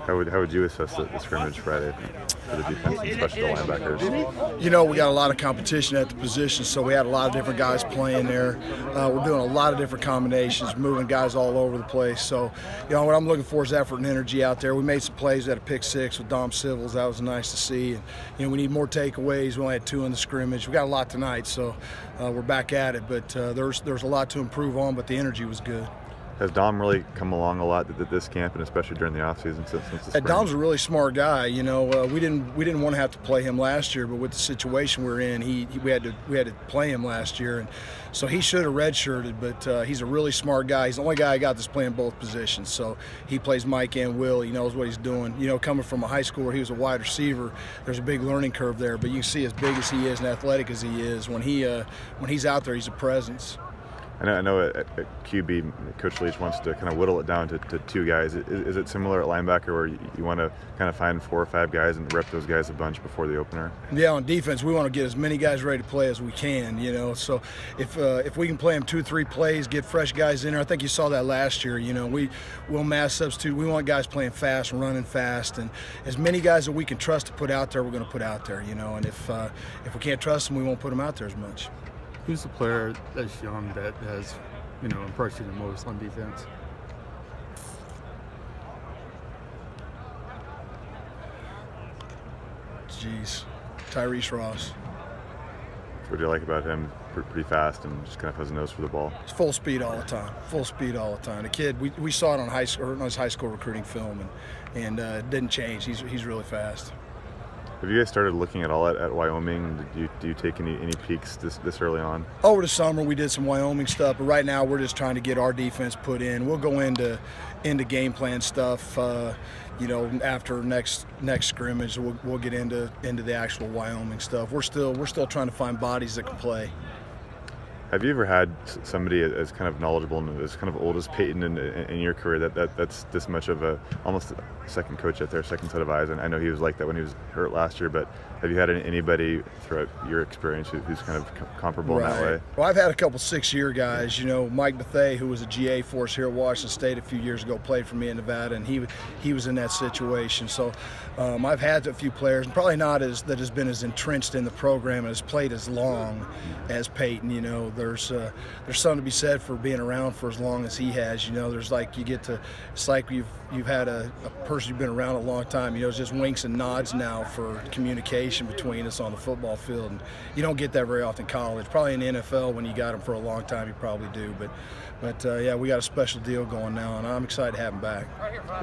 How would you assess the scrimmage Friday for the defense, and especially the linebackers? You know, we got a lot of competition at the position, so we had a lot of different guys playing there. We're doing a lot of different combinations, moving guys all over the place. So, you know, what I'm looking for is effort and energy out there. We made some plays at a pick six with Dom Civils. That was nice to see. And, you know, we need more takeaways. We only had 2 in the scrimmage. We got a lot tonight, so we're back at it. But there's a lot to improve on, but the energy was good. Has Dom really come along a lot at this camp, and especially during the offseason since the spring? Dom's a really smart guy. You know, we didn't want to have to play him last year, but with the situation we're in, we had to play him last year, and so he should have redshirted. But he's a really smart guy. He's the only guy I got that's playing both positions. So he plays Mike and Will. He knows what he's doing. You know, coming from a high school where he was a wide receiver, there's a big learning curve there. But you can see as big as he is and athletic as he is, when he's out there, he's a presence. I know at QB, Coach Leach wants to kind of whittle it down to 2 guys. Is it similar at linebacker where you want to kind of find 4 or 5 guys and rep those guys a bunch before the opener? Yeah, on defense, we want to get as many guys ready to play as we can, you know. So if we can play them 2-3 plays, get fresh guys in there. I think you saw that last year, you know. We'll mass substitute. We want guys playing fast and running fast. And as many guys that we can trust to put out there, we're going to put out there, you know. And if we can't trust them, we won't put them out there as much. Who's the player that's young that has, you know, impressed you the most on defense? Jeez, Tyrese Ross. What do you like about him? Pretty fast and just kind of has a nose for the ball. He's full speed all the time. Full speed all the time. The kid, we saw it on his high school recruiting film, and it didn't change. He's really fast. Have you guys started looking at all at Wyoming? Do you take any peeks this early on? Over the summer, we did some Wyoming stuff, but right now we're just trying to get our defense put in. We'll go into game plan stuff, you know, after next scrimmage. We'll get into the actual Wyoming stuff. We're still trying to find bodies that can play. Have you ever had somebody as kind of knowledgeable and as kind of old as Peyton in your career that's this much of almost a second coach out there, second set of eyes? And I know he was like that when he was hurt last year, but have you had anybody throughout your experience who's kind of comparable in that way? Well, I've had a couple 6-year guys. You know, Mike Bethea, who was a GA for us here at Washington State a few years ago, played for me in Nevada, and he was in that situation. So I've had a few players, and probably not that has been as entrenched in the program and has played as long as Peyton. You know, there's something to be said for being around for as long as he has. You know, it's like you've had a person who's been around a long time. You know, it's just winks and nods now for communication between us on the football field, and you don't get that very often in college. Probably in the NFL, when you got him for a long time, you probably do. But yeah, we got a special deal going now, and I'm excited to have him back.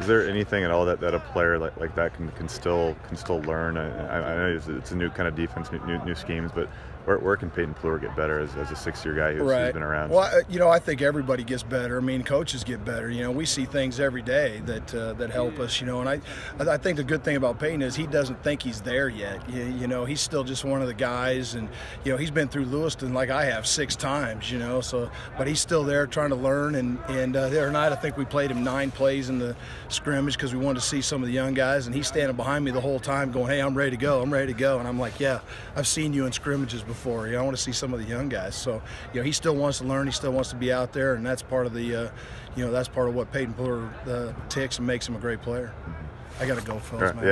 Is there anything at all that a player like that can still learn? I know it's a new kind of defense, new schemes, but where can Peyton Plur get better as a 6-year guy who's been around? Well, you know, I think everybody gets better. I mean, coaches get better. You know, we see things every day that help us. You know, and I think the good thing about Peyton is he doesn't think he's there yet. You know, he's still just one of the guys, and you know, he's been through Lewiston like I have 6 times. You know, but he's still there trying to learn. And the other night, I think we played him 9 plays in the scrimmage because we wanted to see some of the young guys, and he's standing behind me the whole time, going, "Hey, I'm ready to go. I'm ready to go." And I'm like, "Yeah, I've seen you in scrimmages before. You know, I want to see some of the young guys." So, you know, he still wants to learn. He still wants to be out there, and that's part of the, you know, that's part of what Peyton Plur ticks and makes him a great player. I got to go, fellas, man.